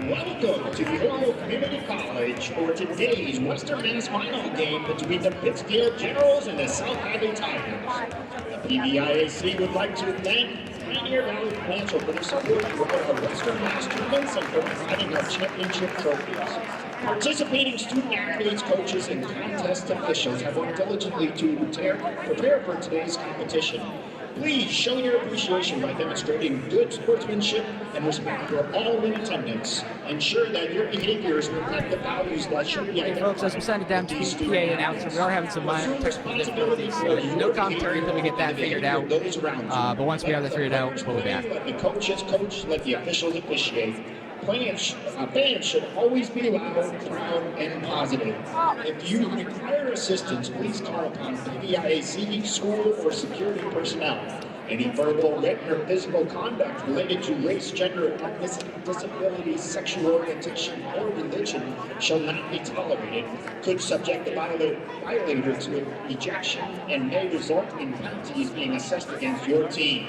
Welcome to Holyoke Community College for today's Western Mass final game between the Pittsfield Generals and the South Hadley Tigers. The PVIAC would like to thank Pioneer Valley Financial for their support throughout our Western Mass tournaments and for providing our championship trophies. Participating student athletes, coaches, and contest officials have worked diligently to prepare for today's competition. Please show your appreciation by demonstrating good sportsmanship and respect for all in attendance. Ensure that your behaviors reflect the values that should be identified. Folks, as we send it down to the PA announcer, we are having some minor technical difficulties, so no commentary until we get that figured out. But once we have that figured out, we'll be back. Let the coaches coach, let the officials officiate. Fans should always be loud, proud, and positive. If you require assistance, please call upon PVIAC, school, or security personnel. Any verbal, written, or physical conduct related to race, gender, ethnicity, disability, sexual orientation, or religion shall not be tolerated, could subject the violator to ejection, and may result in penalties being assessed against your team.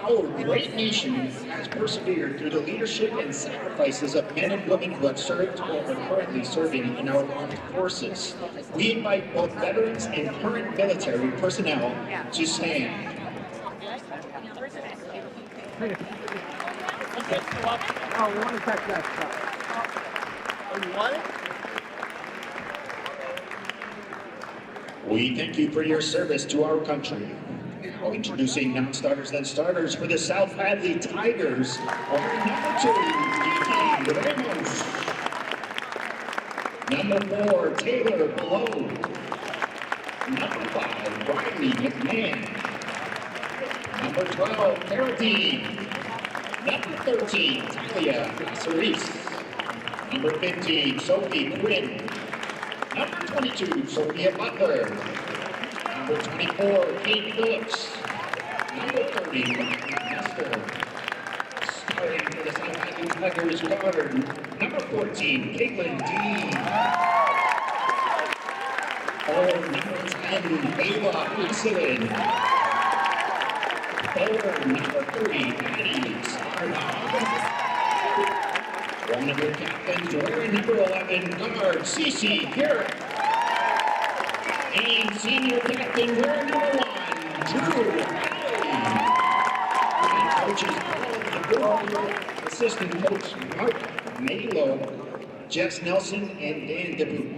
Our great nation has persevered through the leadership and sacrifices of men and women who have served or are currently serving in our armed forces. We invite both veterans and current military personnel to stand. Oh, we want to catch that stuff. Oh, you want it? We thank you for your service to our country. Now introducing non-starters and starters for the South Hadley Tigers are number 2, Kiki Ramos. Number 4, Taylor Blow. Number 5, Riley McMahon. Number 12, Carradine. Number 13, Talia Cerise. Number 15, Sophie Quinn. Number 22, Sophia Butler. Number 24, Kate Phillips. Number 30, Esther. Starting for the South Hadley Tigers guard, number 14, Caitlin Dean. Number 10, Ava Usilin. Number 3, Maddie Sarnoff. One of your captains wearing number 11, guard Cece Garrett. And senior captain wearing number 1, Drew Hadley. And coaches, assistant coach Mark Malo, Jess Nelson, and Dan DeBoot.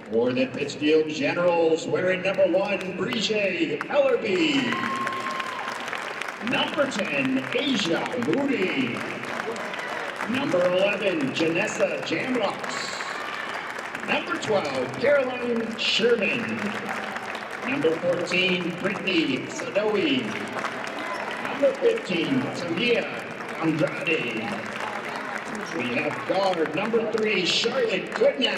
For the Pittsfield Generals, wearing number 1, Brigitte Ellerby. Number 10, Asia Moody. Number 11, Janessa Jamrocks. Number 12, Caroline Sherman. Number 14, Brittany Sadowi. Number 15, Tamia Andrade. We have guard number 3, Charlotte Goodnow.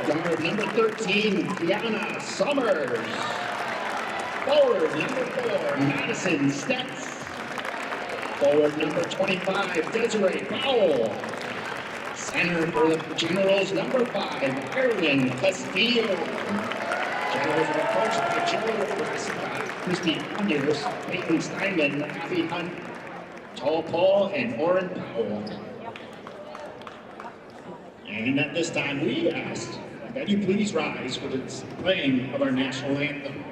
Guard number 13, Deanna Summers. Forward number 4, Madison Stetz. Forward number 25, Desiree Powell. Center for the Generals, number 5, Erwin Castillo. Generals are coached by Joe Brassica, Christy Anders, Peyton Steinman, Abby Hunt, Tall Paul, and Orrin Powell. And at this time, we ask that you please rise for the playing of our national anthem.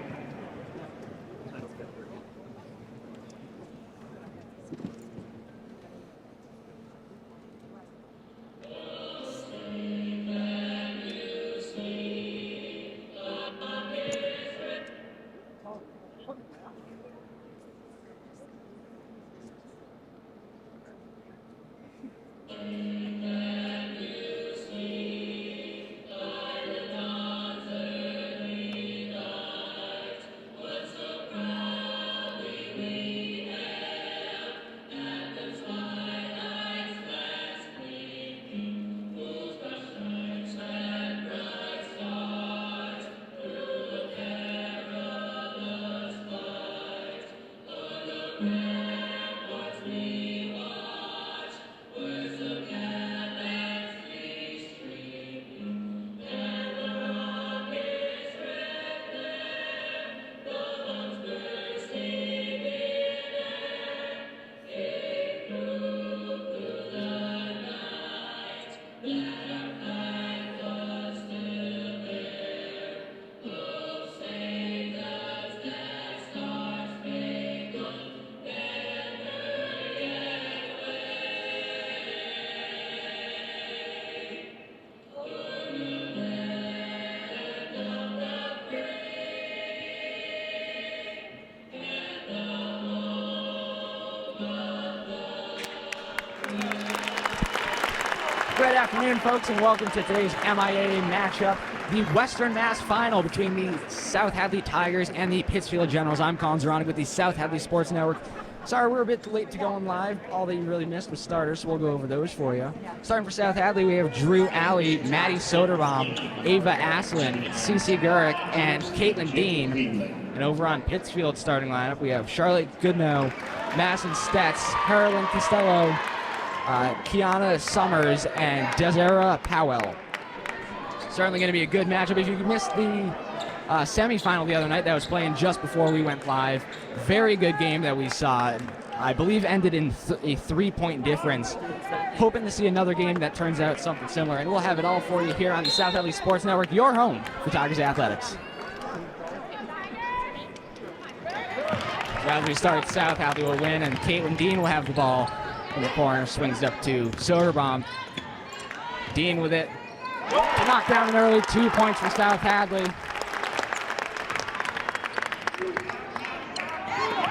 Good afternoon, folks, and welcome to today's MIA matchup, the Western Mass final between the South Hadley Tigers and the Pittsfield Generals. I'm Colin Zaronic with the South Hadley Sports Network. Sorry, we're a bit late to going live. All that you really missed was starters, so we'll go over those for you. Starting for South Hadley, we have Drew Alley, Maddie Soderbaum, Ava Aslin, Cece Gurick, and Caitlin Dean. And over on Pittsfield starting lineup, we have Charlotte Goodnow, Madison Stetz, Carolyn Costello, Kiana Summers, and Desira Powell. Certainly going to be a good matchup. If you missed the semifinal the other night that was playing just before we went live, very good game that we saw. I believe ended in a 3-point difference. Hoping to see another game that turns out something similar, and we'll have it all for you here on the South Hadley Sports Network, your home for Tigers Athletics. As we start, South Hadley will win, and Caitlin Dean will have the ball in the corner. Swings up to Soderbaum. Dean with it. Knocked down an early 2 points for South Hadley.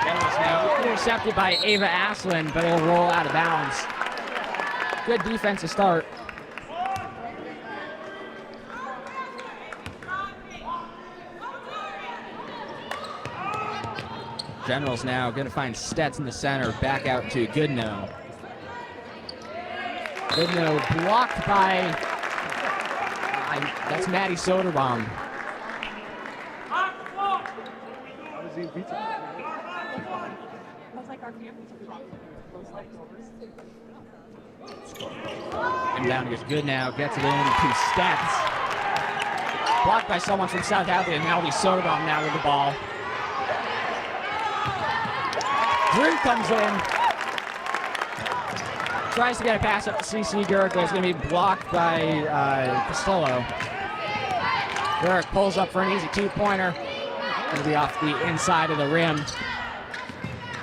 That was now intercepted by Ava Aslin, but it'll roll out of bounds. Good defensive start. Generals now going to find Stetz in the center, back out to Goodnow. Goodnow blocked by, that's Maddie Soderbaum. And down goes Goodnow, gets it in to Stetz. Blocked by someone from South Hadley, and now it'll be Soderbaum now with the ball. Drew comes in, tries to get a pass up to CC Gurick, but it's going to be blocked by Costello. Gurick pulls up for an easy 2-pointer. Going to be off the inside of the rim.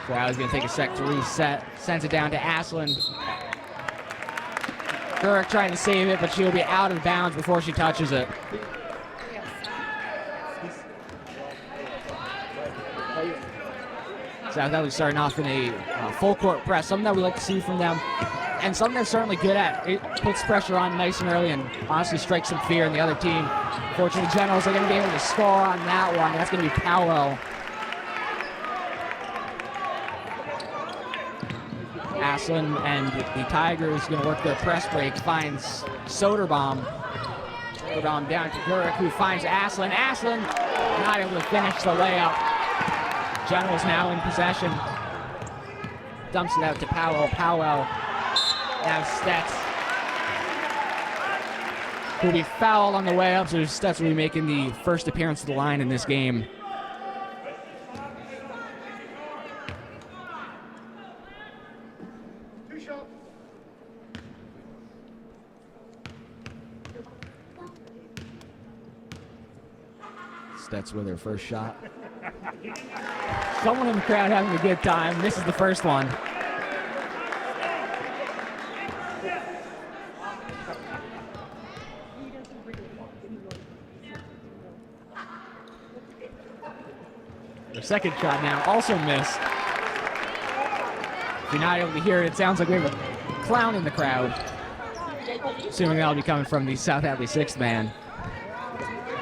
So Alley's going to take a sec to reset. Sends it down to Aslin. Gurick trying to save it, but she'll be out of bounds before she touches it. South Hadley starting off in a full court press, something that we like to see from them, and something they're certainly good at. It puts pressure on nice and early and honestly strikes some fear in the other team. Fortunately, Generals are going to be able to score on that one. That's going to be Powell. Aslin and the Tigers going to work their press break, finds Soderbaum. Soderbaum down to Gurick, who finds Aslin. Aslin not able to finish the layup. Generals now in possession. Dumps it out to Powell. Powell. Now Stetz. Who'll be fouled on the way up, so Stetz will be making the first appearance of the line in this game. Stetz with her first shot. Someone in the crowd having a good time. This is the first one. Their second shot now also missed. If you're not able to hear it, it sounds like we have a clown in the crowd. Assuming that'll be coming from the South Hadley sixth man.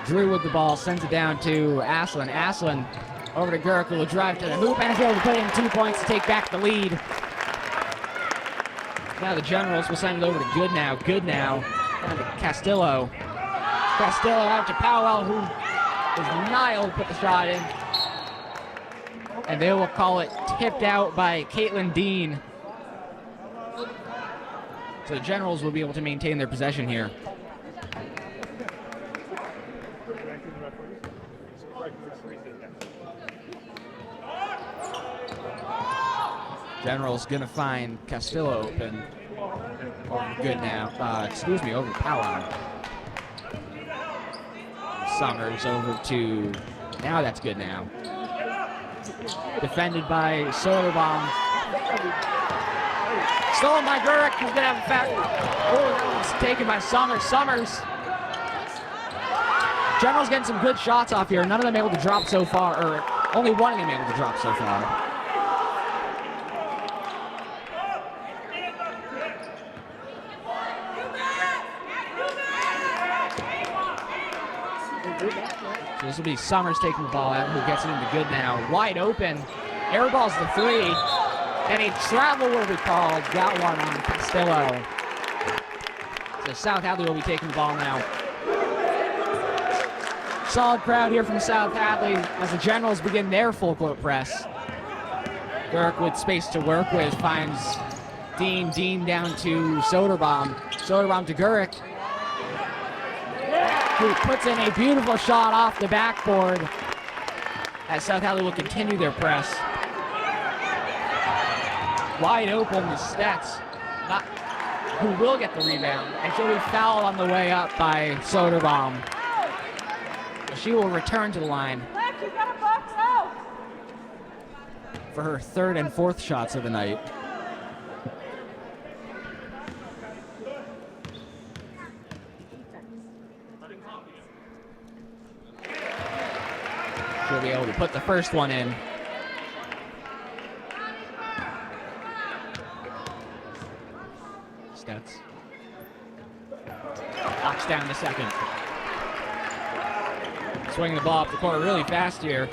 Drew with the ball, sends it down to Aslin. Aslin over to Gurick, who will drive to the hoop and is able to put in 2 points to take back the lead. Now the Generals will send it over to Goodnow. Goodnow down to Castillo. Castillo out to Powell, who is not able to put the shot in. And they will call it tipped out by Caitlin Dean. So the Generals will be able to maintain their possession here. General's gonna find Castillo open. Good now. Over Powell. Summers over to, now that's good now. Defended by Soderbaum. Stolen by Gurick, who's gonna have a foul. Oh, that one's taken by Summers. Summers. General's getting some good shots off here. None of them able to drop so far, or only one of them able to drop so far. So this will be Summers taking the ball out, who gets it into Goodnow. Wide open. Air balls the three. And a travel will be called. Got one on Castillo. So South Hadley will be taking the ball now. Solid crowd here from South Hadley as the Generals begin their full court press. Gurk with space to work with finds Dean. Dean down to Soderbaum. Soderbaum to Gurk, who puts in a beautiful shot off the backboard as South Hadley will continue their press. Wide open to Stets, who will get the rebound, and she'll be fouled on the way up by Soderbaum. She will return to the line for her third and fourth shots of the night. She'll be able to put the first one in. Stets knocks down the second. Swinging the ball up the court really fast here.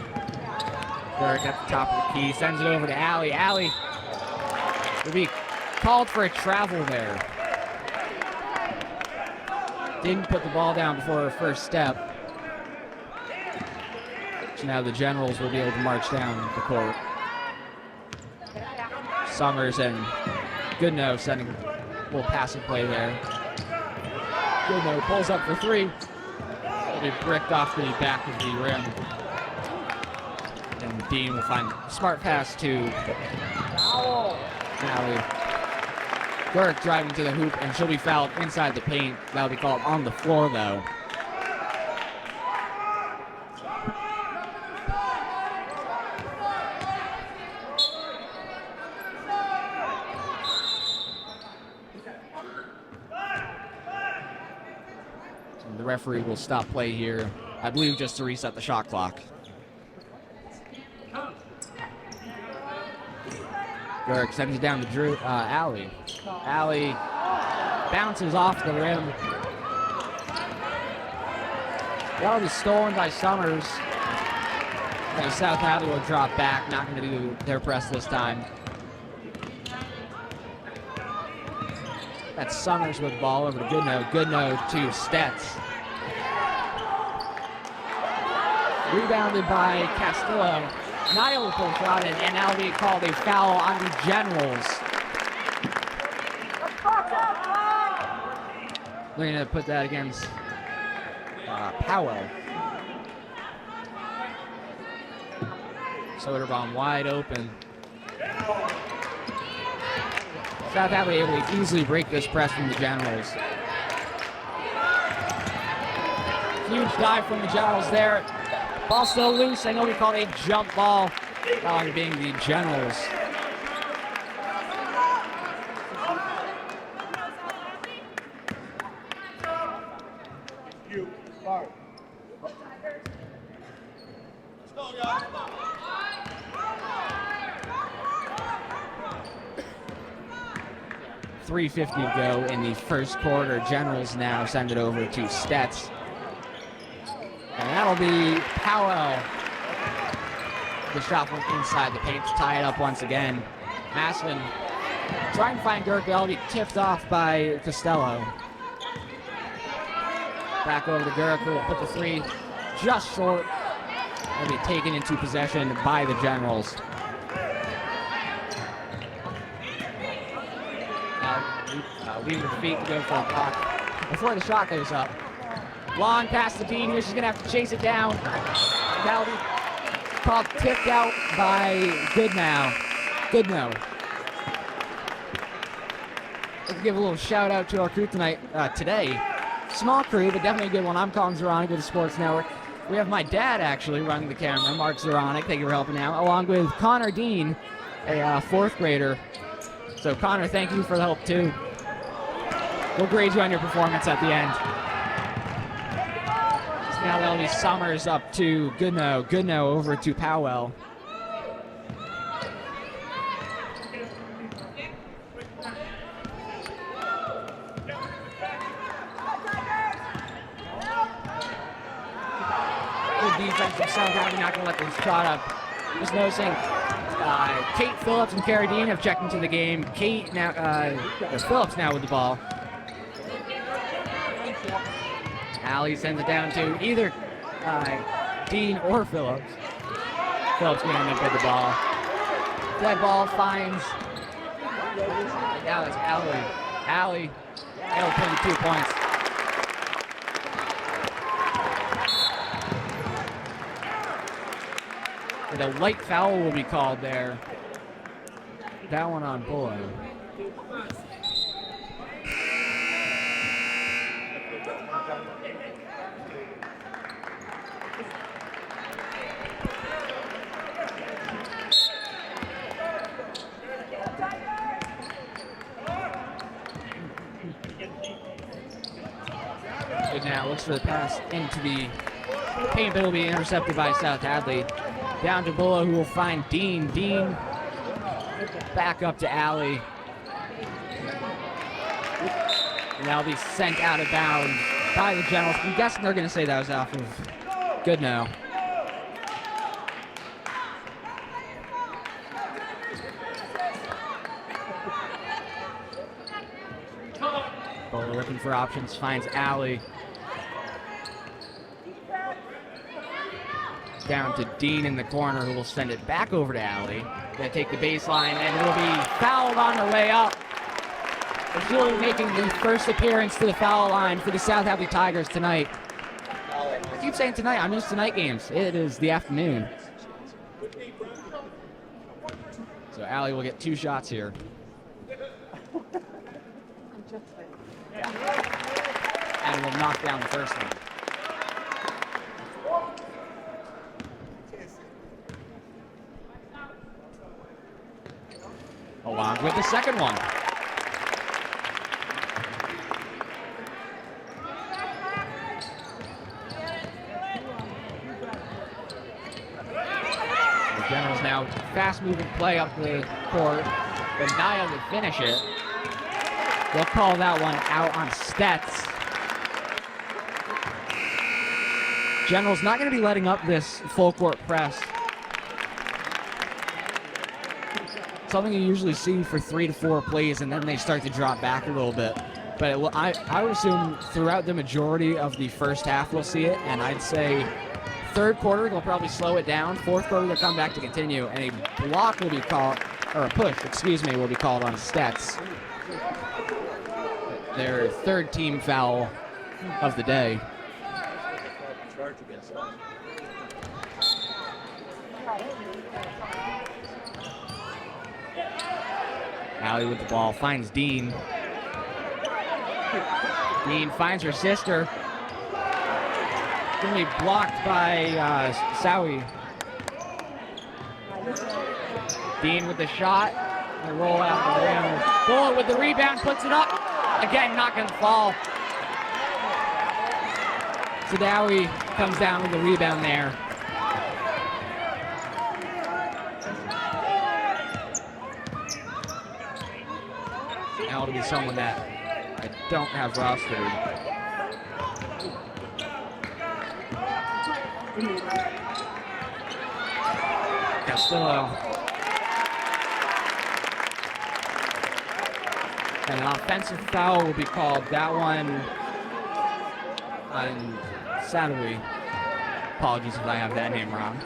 Gurk at the top of the key, sends it over to Alley. Alley will be called for a travel there. Didn't put the ball down before her first step. So now the Generals will be able to march down the court. Summers and Goodnow sending a little passing play there. Goodnow pulls up for three. Will be bricked off the back of the rim. And Dean will find a smart pass to Alley. Gurk driving to the hoop, and she'll be fouled inside the paint. That'll be called on the floor, though. The referee will stop play here, I believe, just to reset the shot clock. Gurk sends it down to Alley. Alley bounces off the rim. That'll be stolen by Summers. And South Hadley will drop back, not going to do their press this time. That's Summers with the ball over to Goodnow. Goodnow to Stets. Rebounded by Castillo. Not able to pull a shot in, and now will be called a foul on the Generals. They're going to put that against Powell. Soderbaum wide open. South Hadley able to easily break this press from the Generals. Huge dive from the Generals there. Ball still loose, and it'll be called a jump ball, being the Generals. .350 to go in the first quarter. Generals now send it over to Stets. And that'll be Powell. The shot from inside the paint to tie it up once again. Maslin trying to find Gurk. That'll be tipped off by Costello. Back over to Gurk, who will put the three just short. It'll be taken into possession by the Generals. Leaving the feet to go for a block before the shot goes up. Long pass to Dean here. She's going to have to chase it down. That'll be called tipped out by Goodnow. Let's give a little shout out to our crew today. Small crew, but definitely a good one. I'm Colin Zoronic with the Sports Network. We have my dad actually running the camera, Mark Zoronic. Thank you for helping out. Along with Connor Dean, a fourth grader. So Connor, thank you for the help too. We'll grade you on your performance at the end. So now that'll be Summers up to Goodnow. Goodnow over to Powell. from South Hadley not going to let this shot up. Just noticing Kate Phillips and Cara Dean have checked into the game. Phillips now with the ball. Hadley sends it down to either Dean or Phillips. Phillips going to end up with the ball. That ball finds. Now it's Hadley. That'll put him 2 points. And a light foul will be called there. That one on Bullock. Good now, looks for the pass into the paint, but it'll be intercepted by South Hadley. Down to Bullock, who will find Dean. Dean back up to Alley. And that'll be sent out of bounds by the Generals. I'm guessing they're going to say that was off of good now. Bullock looking for options, finds Alley. Down to Dean in the corner, who will send it back over to Alley. Gonna take the baseline, and it'll be fouled on the way up. Julie making the first appearance to the foul line for the South Hadley Tigers tonight. I keep saying tonight, I'm used to night games. It is the afternoon. So Alley will get 2 shots here. And will knock down the first one. Along with the second one. The Generals now fast-moving play up the court, but not able to finish it. They'll call that one out on Stets. Generals not going to be letting up this full-court press. Something you usually see for 3 to 4 plays, and then they start to drop back a little bit. But I would assume throughout the majority of the first half we'll see it, and I'd say third quarter they'll probably slow it down. Fourth quarter they'll come back to continue, and a block will be called, or a push, will be called on Stets. Their third team foul of the day. Alley with the ball, finds Dean. Dean finds her sister. Gonna be blocked by Sowie. Dean with the shot. And roll out the rim. Bullock with the rebound, puts it up. Again, not gonna fall. Sadawi comes down with the rebound there. Now it'll be someone that I don't have rostered. Castillo. And an offensive foul will be called. That one on Sadoway. Apologies if I have that name wrong.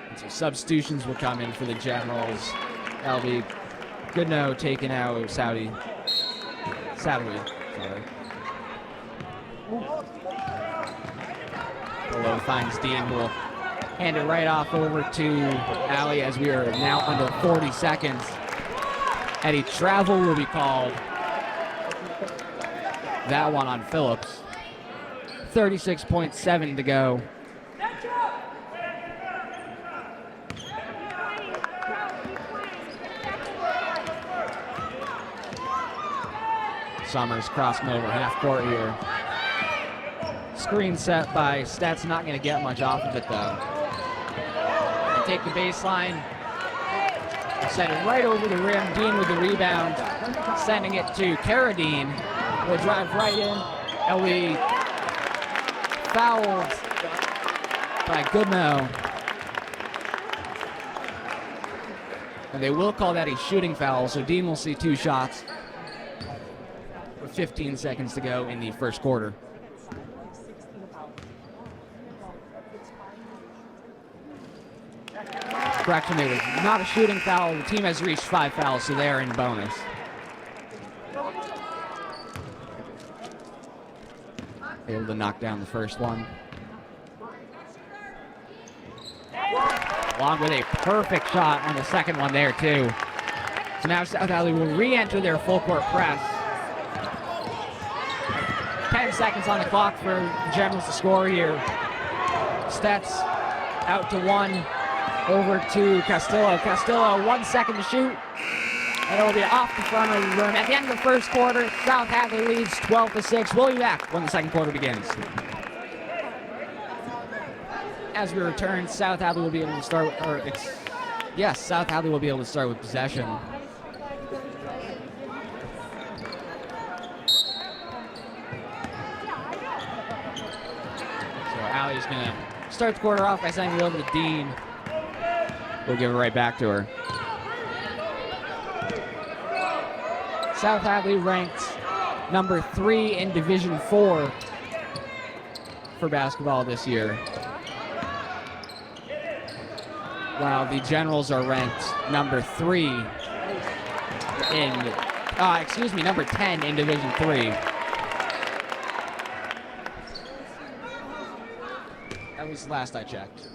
And so substitutions will come in for the Generals. That'll be Goodnow taking out Sadoway. Sorry. Below finds Dean, will hand it right off over to Alley as we are now under 40 seconds. And a travel will be called. That one on Phillips. 36.7 to go. Summers crossing over half court here. Screen set by Stats, not going to get much off of it though. They take the baseline. Send it right over the rim. Dean with the rebound. Sending it to Carradine. Will drive right in. And we fouled by Goodnow. And they will call that a shooting foul, so Dean will see 2 shots with 15 seconds to go in the first quarter. Correction, it was not a shooting foul. The team has reached 5 fouls, so they are in bonus. Able to knock down the first one. Along with a perfect shot on the second one there, too. So now South Hadley will re-enter their full-court press. 10 seconds on the clock for the Generals to score here. Stets out to 1. Over to Castillo. Castillo, 1 second to shoot. And it will be off the front of the rim. At the end of the first quarter, South Hadley leads 12-6. We'll be back when the second quarter begins. As we return, South Hadley will be able to start with, South Hadley will be able to start with possession. So Allie's going to start the quarter off by sending it over to Dean. We'll give it right back to her. South Hadley ranked number 3 in Division 4 for basketball this year, while the Generals are ranked number 10 in Division 3. That was the last I checked.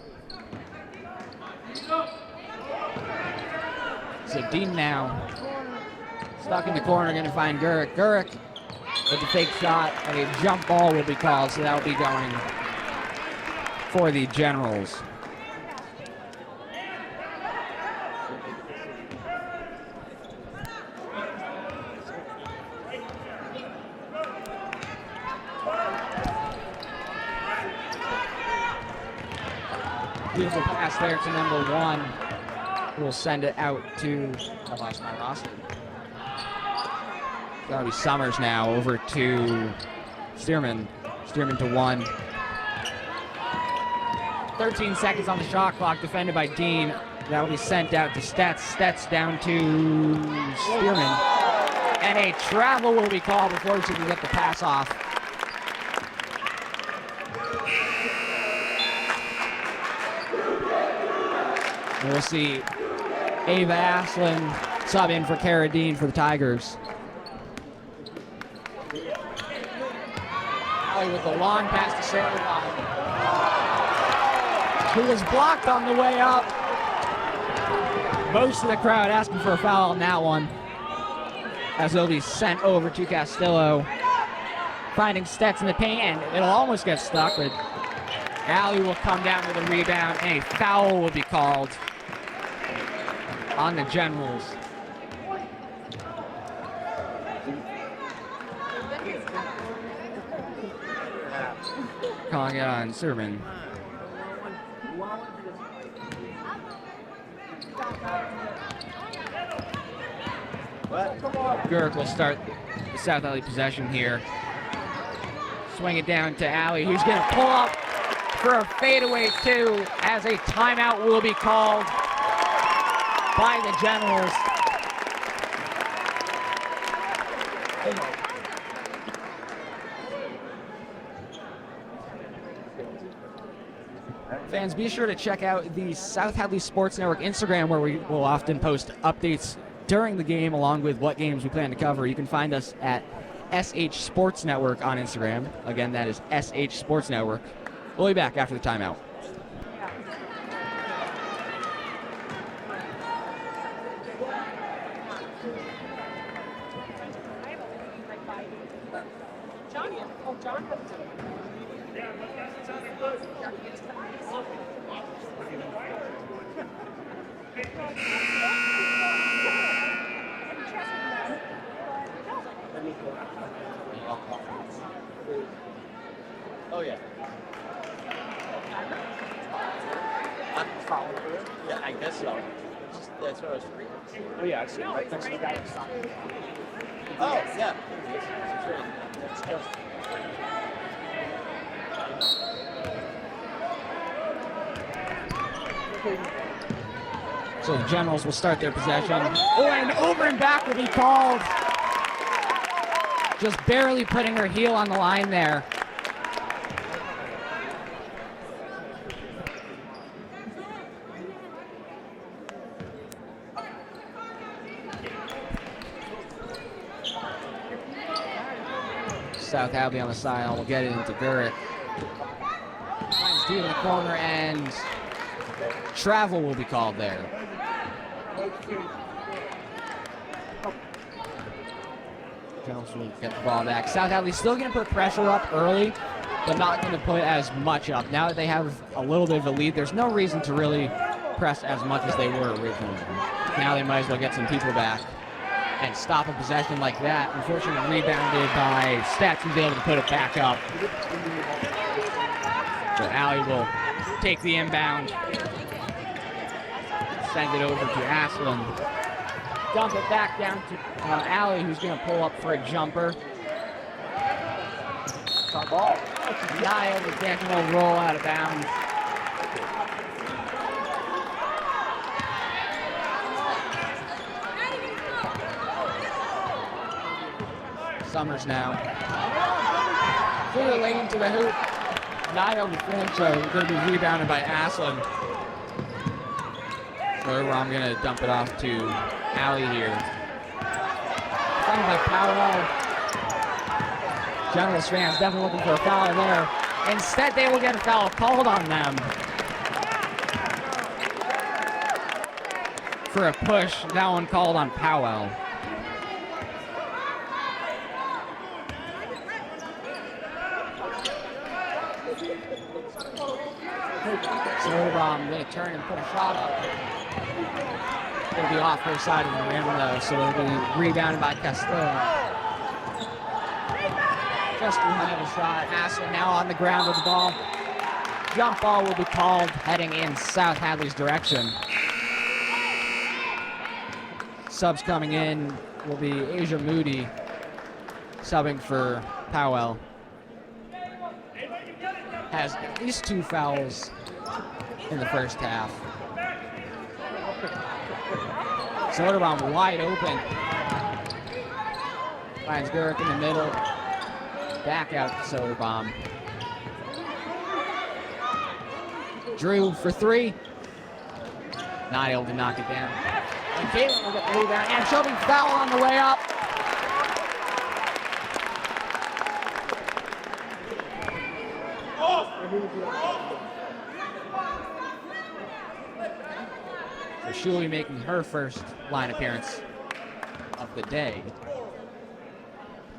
So Dean now stuck in the corner, going to find Gurek. Gurek with the fake shot, and a jump ball will be called, so that will be going for the Generals. Beautiful pass there to number 1. We'll send it out to, I lost my roster. That'll be Summers now, over to Stearman. Stearman to 1. 13 seconds on the shot clock, defended by Dean. That'll be sent out to Stets. Stets down to Stearman. And a travel will be called before she can get the pass off. We'll see Ava Aslan sub in for Carradine for the Tigers. Alley with the long pass to Sarah, who was blocked on the way up. Most of the crowd asking for a foul on that one, as it'll be sent over to Castillo. Finding Stets in the paint, and it'll almost get stuck, but Alley will come down with a rebound, and a foul will be called on the Generals. Calling it on Sermon. Gurk will start the South Alley possession here. Swing it down to Alley, who's going to pull up for a fadeaway too, as a timeout will be called by the Generals. Fans, be sure to check out the South Hadley Sports Network Instagram, where we will often post updates during the game along with what games we plan to cover. You can find us at SH Sports Network on Instagram. Again, that is SH Sports Network. We'll be back after the timeout. Oh yeah. Yeah, I guess so. Yeah, as far as free. Oh, yeah, I see. Right next to the guy. Oh, yeah. So the Generals will start their possession. Oh, and over and back will be called. Just barely putting her heel on the line there. South Hadley on the side. We'll get it into Gurrick. Finds Dean in the corner, and travel will be called there. Jones will get the ball back. South Hadley's still going to put pressure up early, but not going to put as much up. Now that they have a little bit of a lead, there's no reason to really press as much as they were originally. Now they might as well get some people back and stop a possession like that. Unfortunately, rebounded by Stats, who's able to put it back up. So Allie will take the inbound, send it over to Aslan. Dump it back down to Allie, who's going to pull up for a jumper. Ball. Niall with will roll out of bounds. Summers now. Through the lane to the hoop. Niall with Francho going to be rebounded by Aslan. So I'm going to dump it off to Allie here. Found by Powell. Generals fans definitely looking for a foul there. Instead, they will get a foul called on them for a push. That one called on Powell. So I'm going to turn and put a shot up. It'll be off her side of the rim though, so it'll be rebounded by Castillo. Just behind a shot. Aslan now on the ground with the ball. Jump ball will be called heading in South Hadley's direction. Subs coming in will be Asia Moody subbing for Powell. Has at least 2 fouls in the first half. Soderbaum wide open. Finds Gurrick in the middle. Back out to Soderbaum. Drew for 3. Not able to knock it down. And Caitlin will get the rebound. And she'll be foul on the way up. So she'll be making her first line appearance of the day.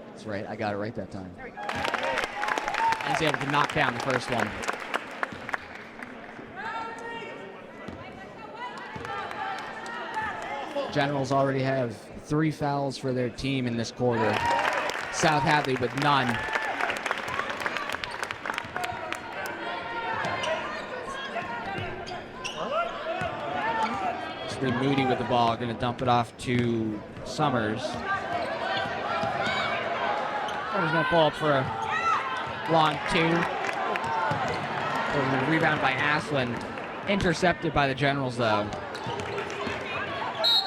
That's right, I got it right that time. And he's able to knock down the first one. Generals already have 3 fouls for their team in this quarter. South Hadley with none. Moody with the ball, going to dump it off to Summers. Summers going to pull up for a long 2. Rebound by Aslan. Intercepted by the Generals, though.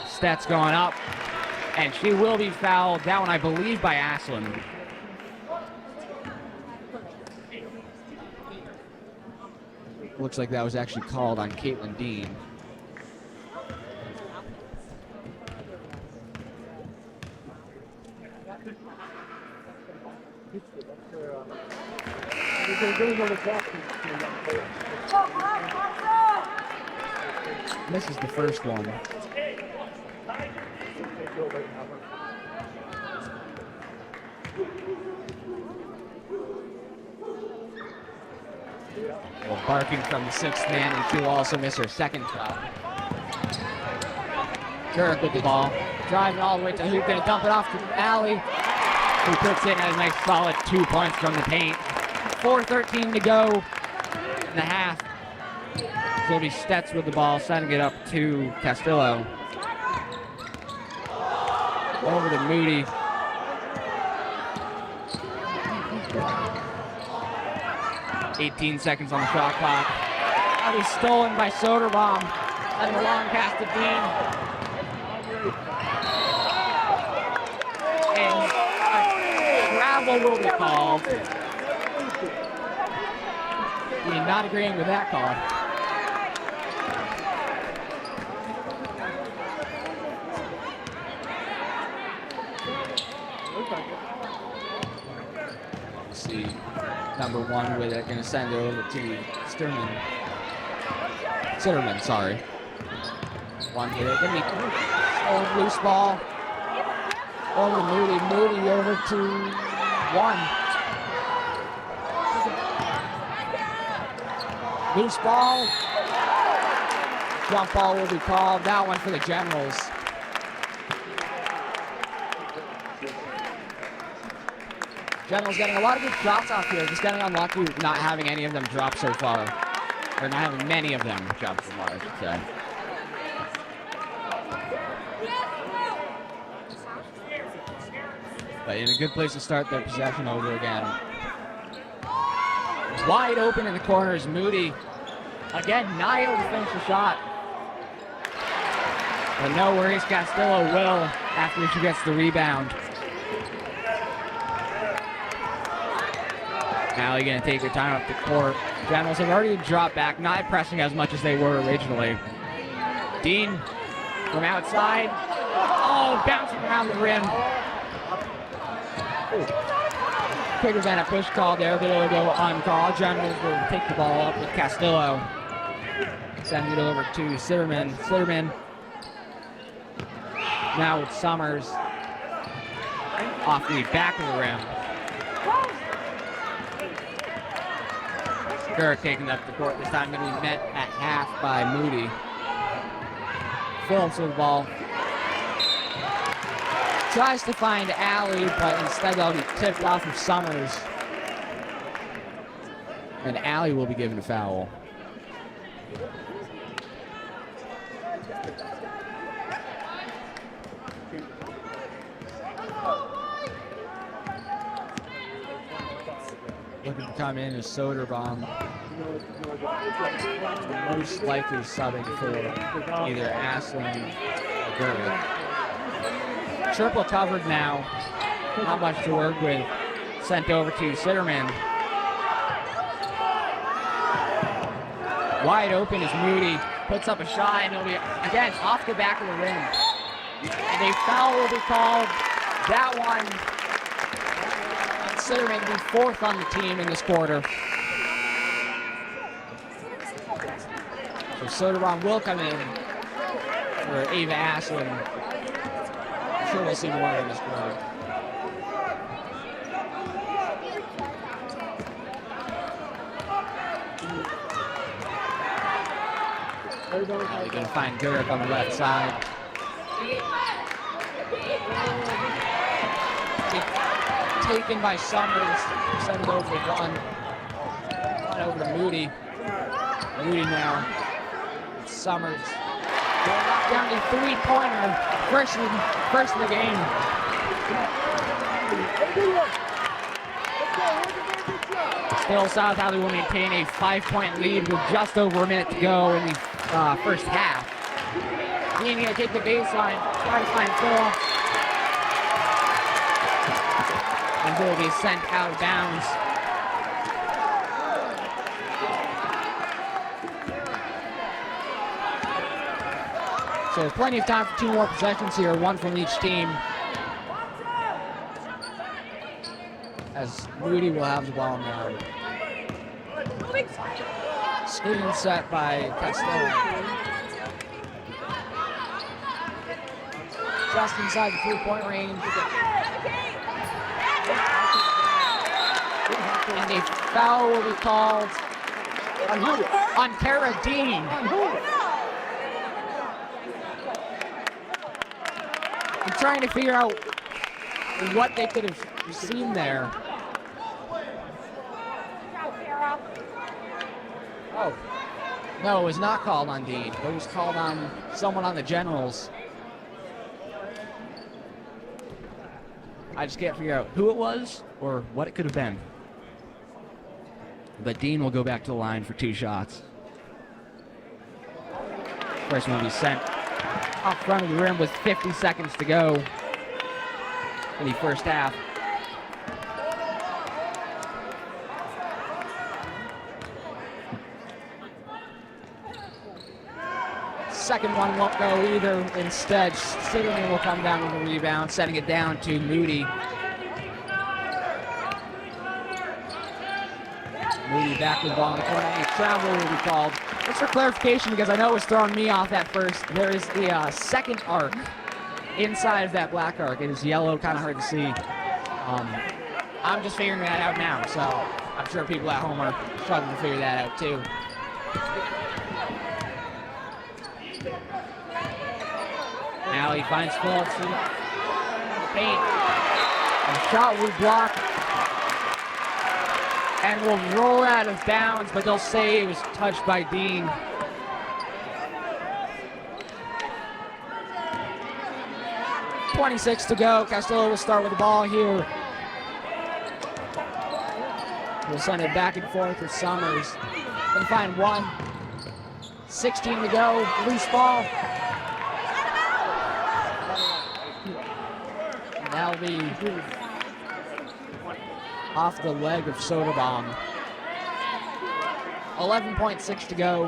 Stats going up, and she will be fouled. That one, I believe, by Aslan. Looks like that was actually called on Caitlin Dean. This is the first one. Well, barking from the 6th man, and she will also miss her second shot. Gurrick with the ball, driving all the way to hoop, gonna dump it off to Allie, who puts in a nice solid 2 points from the paint. 4:13 to go in the half. So it'll be Stetz with the ball, sending it up to Castillo. Over to Moody. "18 seconds on the shot clock. Hadley stolen by Soderbaum. Sending a long pass to Dean. And a travel will be called. Dean not agreeing with that call. See, number 1 with it, gonna send it over to Sitterman, sorry. 1 with it, gonna be loose ball. Over to Moody over to 1. Loose ball. Jump ball will be called. That one for the Generals. Generals getting a lot of good drops off here. Just getting unlucky with not having any of them drop so far. Or not having many of them drop so far, I should say. But in a good place to start their possession over again. Wide open in the corners, Moody. Again, not able to finish the shot. But no worries, Castillo will after she gets the rebound. Hadley gonna take their time up the court. Generals have already dropped back, not pressing as much as they were originally. Dean from outside. Oh, bouncing around the rim. Could have been a push call there, but it'll go uncalled. Generals will take the ball up with Castillo. Send it over to Sitterman. Sitterman now with Summers off the back of the rim. Kirk taking up the court. This time going to be met at half by Moody. Phillips with the ball. Tries to find Alley, but instead they'll be tipped off of Summers. And Alley will be given a foul. Looking to come in is Soderbaum. Most likely subbing for either Aslan or Gerber. Triple covered now. Not much to work with. Sent over to Sitterman. Wide open is Moody. Puts up a shot and it'll be, again, off the back of the rim. And a foul will be called. That one. Sitterman be 4th on the team in this quarter. So Soderbaum will come in for Ava Aslan. I'm sure we'll see more in this quarter. Now you're going to find Gurek on the left side. Taken by Summers. Send it over to 1. 1 over to Moody. Moody now. Summers. Down to 3-pointer. First of the game. Still, South Hadley will maintain a 5-point lead with just over a minute to go in the first half. Dean going to take the baseline. Try to find Phil. And will be sent out of bounds. So plenty of time for 2 more possessions here, 1 from each team. As Moody will have the ball now. Screen set by Castillo. Just inside the 3-point range. And a foul will be called on Tara Dean. I'm trying to figure out what they could have seen there. Oh, no, it was not called on Dean. It was called on someone on the Generals. I just can't figure out who it was or what it could have been. But Dean will go back to the line for 2 shots. First one will be sent off front of the rim with 50 seconds to go in the first half. Second one won't go either. Instead, Sidney will come down with a rebound, setting it down to Moody. Moody back with the ball in the corner. A travel will be called. Just for clarification, because I know it was throwing me off at first, there is the second arc inside of that black arc. It is yellow, kind of hard to see. I'm just figuring that out now, so I'm sure people at home are struggling to figure that out too. Now he finds Phillips in the paint. The shot will block and will roll out of bounds, but they'll say it was touched by Dean. .26 to go. Castillo will start with the ball here. We'll send it back and forth with Summers. Gonna find one. 16 to go. Loose ball. That'll be off the leg of Soderbaum. 11.6 to go.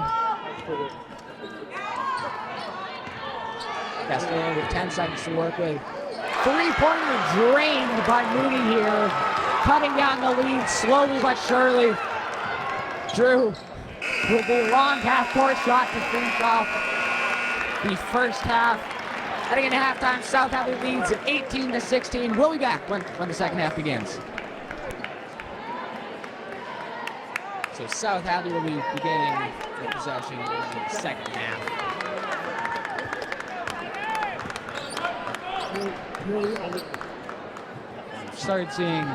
Castillo with 10 seconds to work with. Three-pointer drained by Moody here. Cutting down the lead slowly but surely. Drew with the long half-court shot to finish off the first half. Heading into halftime, South Hadley leads at 18-16. We'll be back when the second half begins. So South Hadley will be beginning the possession in the second half. Started seeing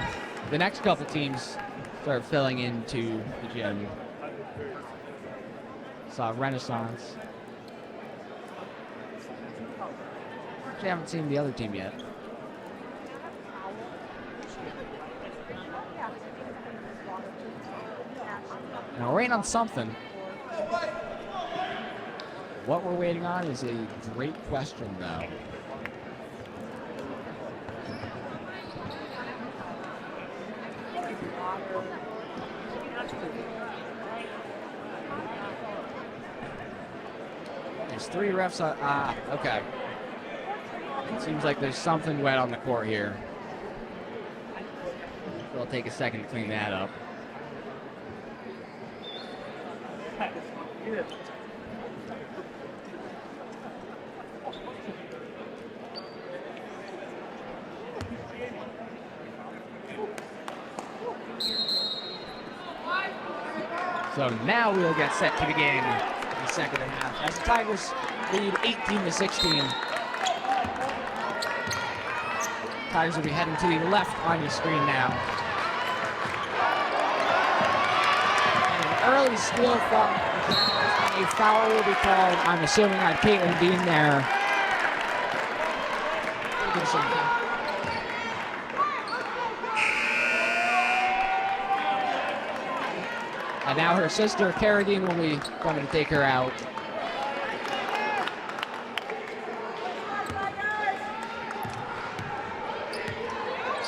the next couple teams start filling into the gym. Saw Renaissance. Actually, haven't seen the other team yet. Now we're waiting on something. What we're waiting on is a great question, though. There's 3 refs. Okay. Seems like there's something wet on the court here. It'll take a second to clean that up. So now we'll get set to begin the second half as the Tigers lead 18-16. Tigers will be heading to the left on your screen now. And an early steal from a foul will be called, I'm assuming, on Caitlin Dean there. And now her sister, Cara Dean, will be coming to take her out.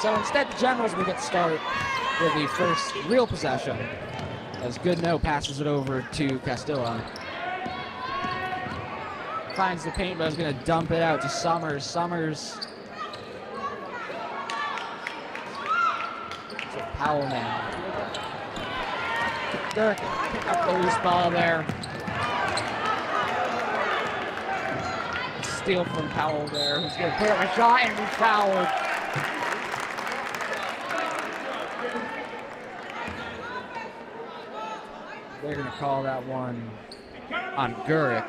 So instead, the Generals will get started with the first real possession as Goodnow passes it over to Castillo. Finds the paint, but is going to dump it out to Summers. Summers. So Powell now. Dirk pick up the loose ball there. Steal from Powell there. Who's going to put up a shot and be fouled. They're going to call that one on Gurick.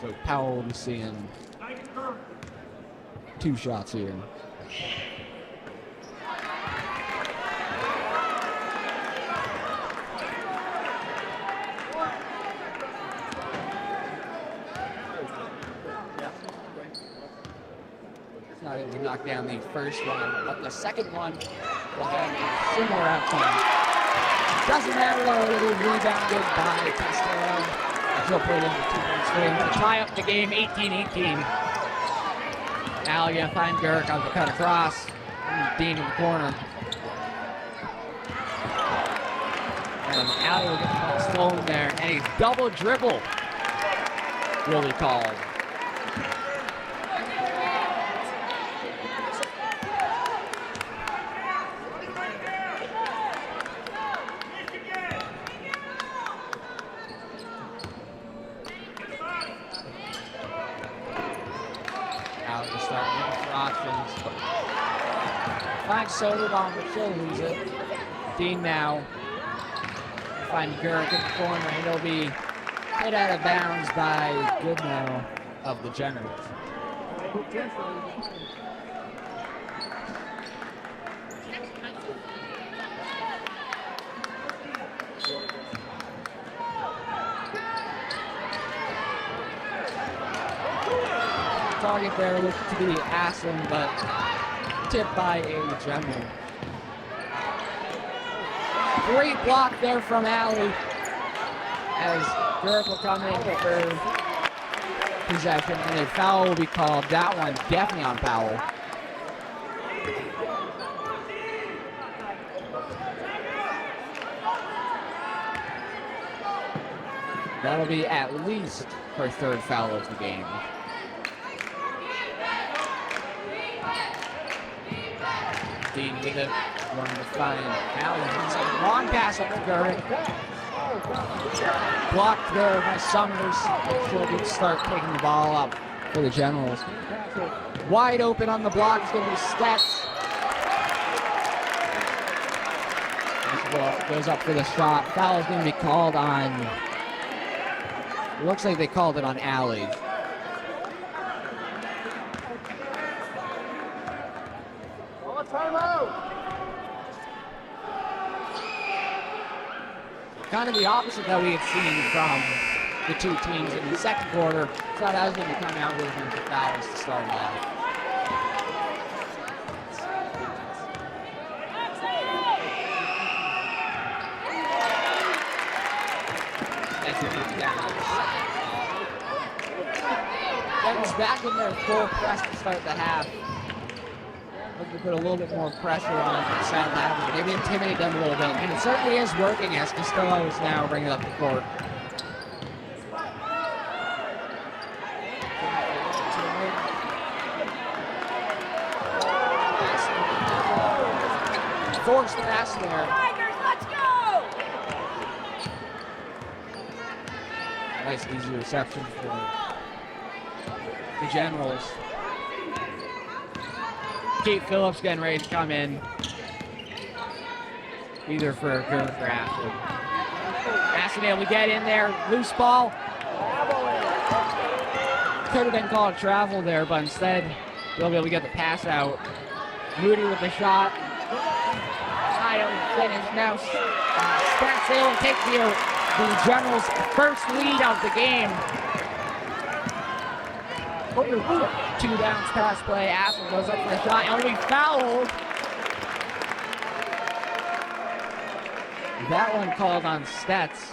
So Powell will be seeing 2 shots here. knock down the first one, but the second one will have a similar outcome. Doesn't matter though, it'll be rebounded by Castello. She'll put it into 2 points for him to tie up the game 18-18. Allie gonna find Gurk on the cut across. Dean in the corner. And Allie will get the ball stolen there, and a double dribble will be called. Allie will start looking for options. Finds Soderbaum, but she'll lose it. Dean now. Find Gurk in the corner, and it'll be hit out of bounds by Goodnow of the Generals. Target there looked to be Aslan, but tipped by a General. Great block there from Allie as Gurk will come in for possession, and a foul will be called. That one definitely on Powell. That'll be at least her third foul of the game. Dean with it, running to find Allie. Long pass up to Gurk. Blocked there by Summers. She'll start taking the ball up for the Generals. Wide open on the block is going to be Stets. Goes up for the shot. Foul is going to be called on. Looks like they called it on Allie. Kind of the opposite that we had seen from the two teams in the second quarter. Thought I was going to come out with a bunch of fouls to start off. Denver's back in their full press to start the half. Looking to put a little bit more pressure on South Hadley. Maybe intimidate them a little bit. And it certainly is working as Costello is now bringing it up the court. Forced pass there. Tigers, let's go! Nice easy reception for the Generals. Kate Phillips getting ready to come in. Either for Gurk or Ashley. Ashley able to get in there. Loose ball. Could have been called travel there, but instead they'll be able to get the pass out. Moody with the shot. I don't finish now. Stets able to take the Generals' first lead of the game. 2 bounce pass play. Aslan goes up for the shot. And we fouled. That one called on Stets.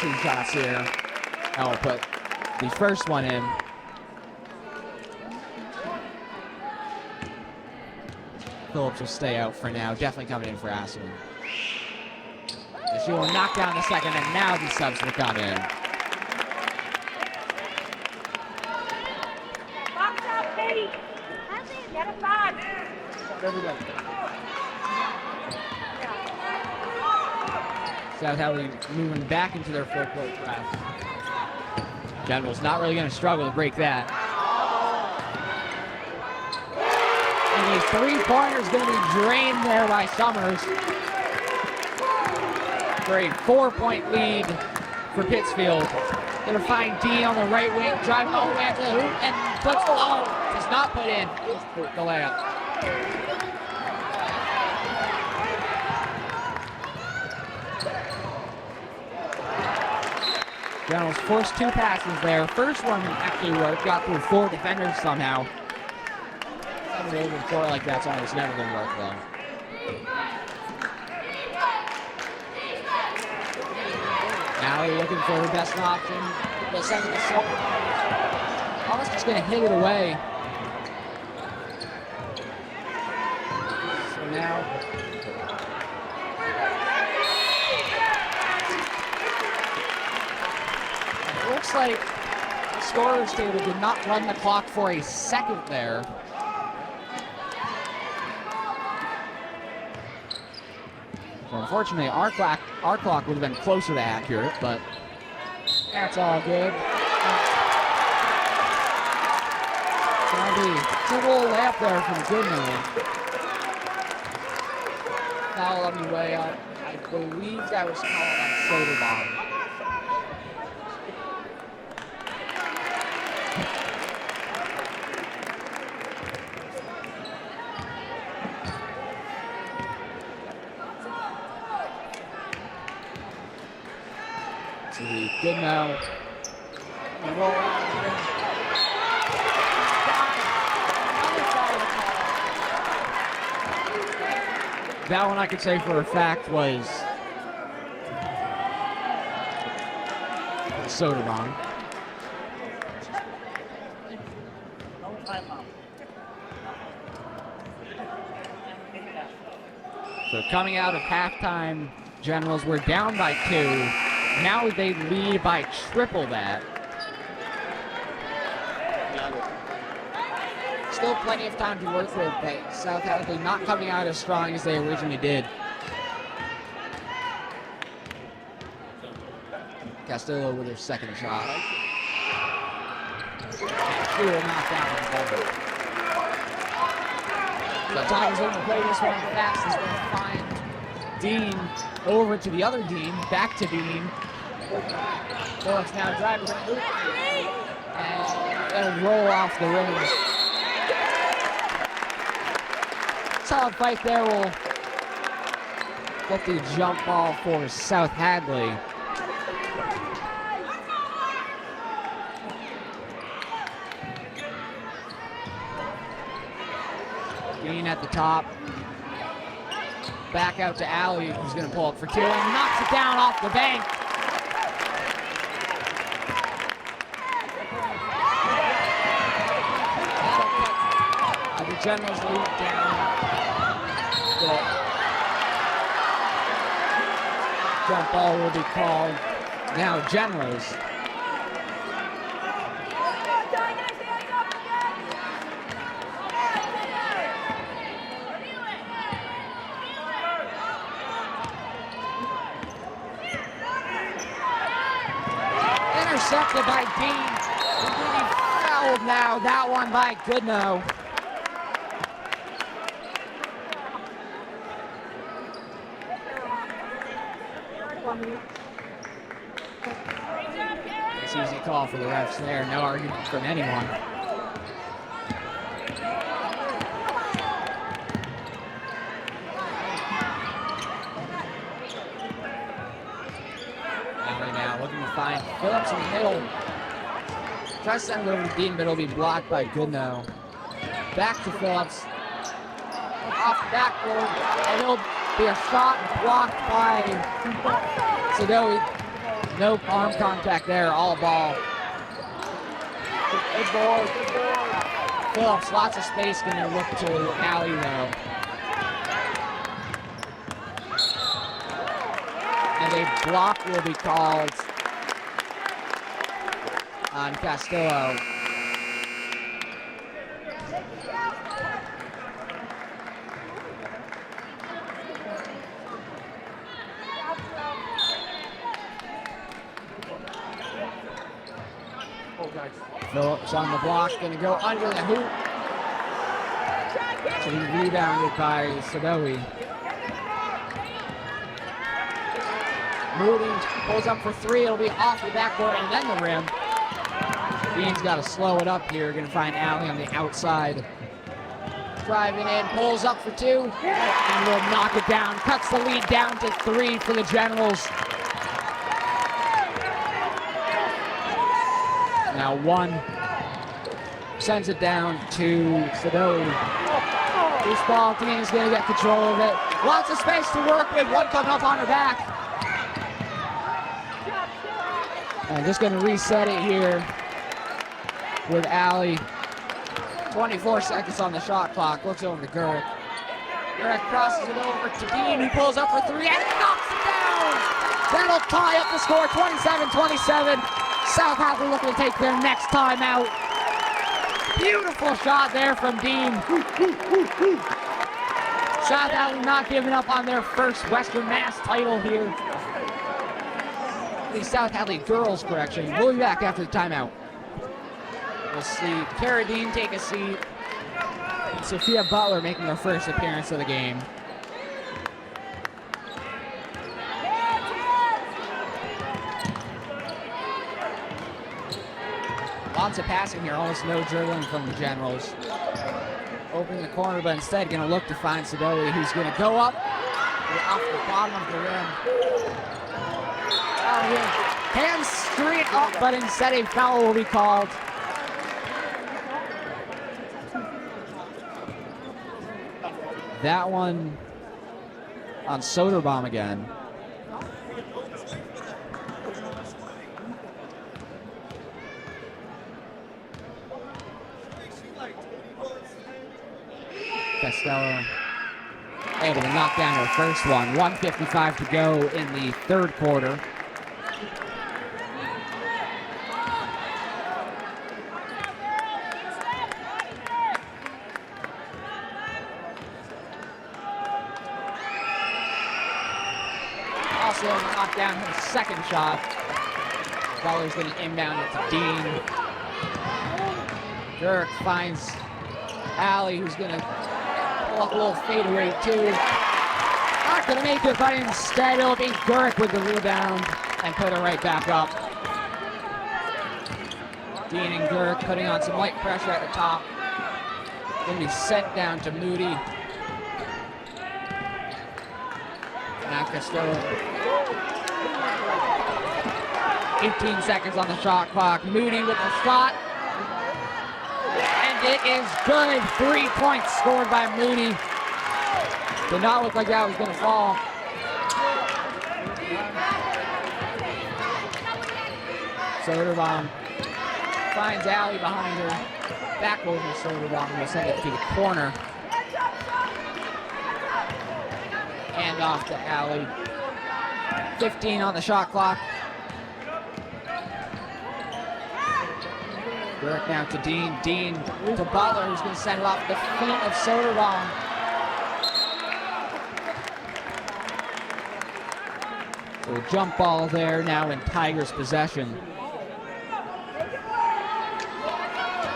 Two shots here. I will put the first one in. Phillips will stay out for now. Definitely coming in for Aslan. She will knock down the second, and now the subs will come in. Box out, Katie. Get it back. South Hadley moving back into their full court press. General's not really going to struggle to break that. And a three-pointer is going to be drained there by Summers. For a 4-point lead for Pittsfield. Going to find D on the right wing, driving all the way up to the hoop, and puts does not put in the layup. Generals forced 2 passes there. First one actually worked, got through 4 defenders somehow. Something over 4 like that's almost never going to work though. Now looking for her best option. The second to almost just going to hit it away. So now it looks like the scorer's table did not run the clock for a second there. So unfortunately, our clock would have been closer to accurate, but that's all good. It's a little layup there from Goodman. Foul on the way up. I believe that was called on Soderbaum. Good now. That one I could say for a fact was Soderbaum. So coming out of halftime, Generals were down by 2. Now they lead by triple that. Still plenty of time to work with, but South Hadley not coming out as strong as they originally did. Castillo with their second shot. Cool knockdown on the buzzer. So Tigers are going to play this one fast. He's going to find Dean over to the other Dean, back to Dean. Phillips now driving the loop and it'll roll off the rim. Solid fight there will get the jump ball for South Hadley. Dean at the top. Back out to Alley, who's going to pull up for 2 and knocks it down off the bank. The Generals lead down. The jump ball will be called. Now Generals. Intercepted by Dean. Really fouled now. That one by Goodnow. It's an easy call for the refs there. No argument from anyone. Now looking to find Phillips in the middle. Tries to send it over to Dean, but it'll be blocked by Goodnow. Back to Phillips. Off the backboard, and it'll be a shot blocked by Sadowi. No arm contact there, all ball. Good board. Phillips, lots of space, gonna look to Alley though. And a block will be called on Castillo. Phillips on the block, gonna go under the hoop. So he rebounded by Sadowi. Moody pulls up for 3, it'll be off the backboard and then the rim. Dean's got to slow it up here, gonna find Alley on the outside. driving in, pulls up for 2, and will knock it down. Cuts the lead down to 3 for the Generals. Now 1 sends it down to Sadoli. This ball team is going to get control of it. Lots of space to work with. 1 coming up on her back. And just going to reset it here with Allie. 24 seconds on the shot clock. Looks over to Gurk. Gurk crosses it over to Dean, who pulls up for 3 and knocks it down. That'll tie up the score, 27-27. South Hadley looking to take their next time out. Beautiful shot there from Dean. South Hadley not giving up on their first Western Mass title here. The South Hadley girls, correction. We'll be back after the timeout. We'll see Cara Dean take a seat. Sophia Butler making her first appearance of the game. Lots of passing here, almost no dribbling from the Generals. Opening the corner, but instead going to look to find Sadoli, who's going to go up off the bottom of the rim. Hands straight up, but instead a foul will be called. That one on Soderbaum again. Costello able to knock down her first one. 1:55 to go in the third quarter. Also knocked down her second shot. Butler's going to inbound it to Dean. Dirk finds Allie, who's going to pull up a little fadeaway too. Not going to make it, but instead it'll be Gurk with the rebound and put it right back up. Dean and Gurk putting on some light pressure at the top. Going to be sent down to Moody. Now Costello. 18 seconds on the shot clock. Moody with the shot. And it is good. 3 points scored by Moody. Did not look like that was going to fall. Soderbaum finds Allie behind her. Back over to Soderbaum. Will send it to the corner. Hand off to Allie. 15 on the shot clock. Dirk now to Dean. Dean to Butler, who's going to send it off the feet of Soderbaum. So a jump ball there now in Tigers' possession.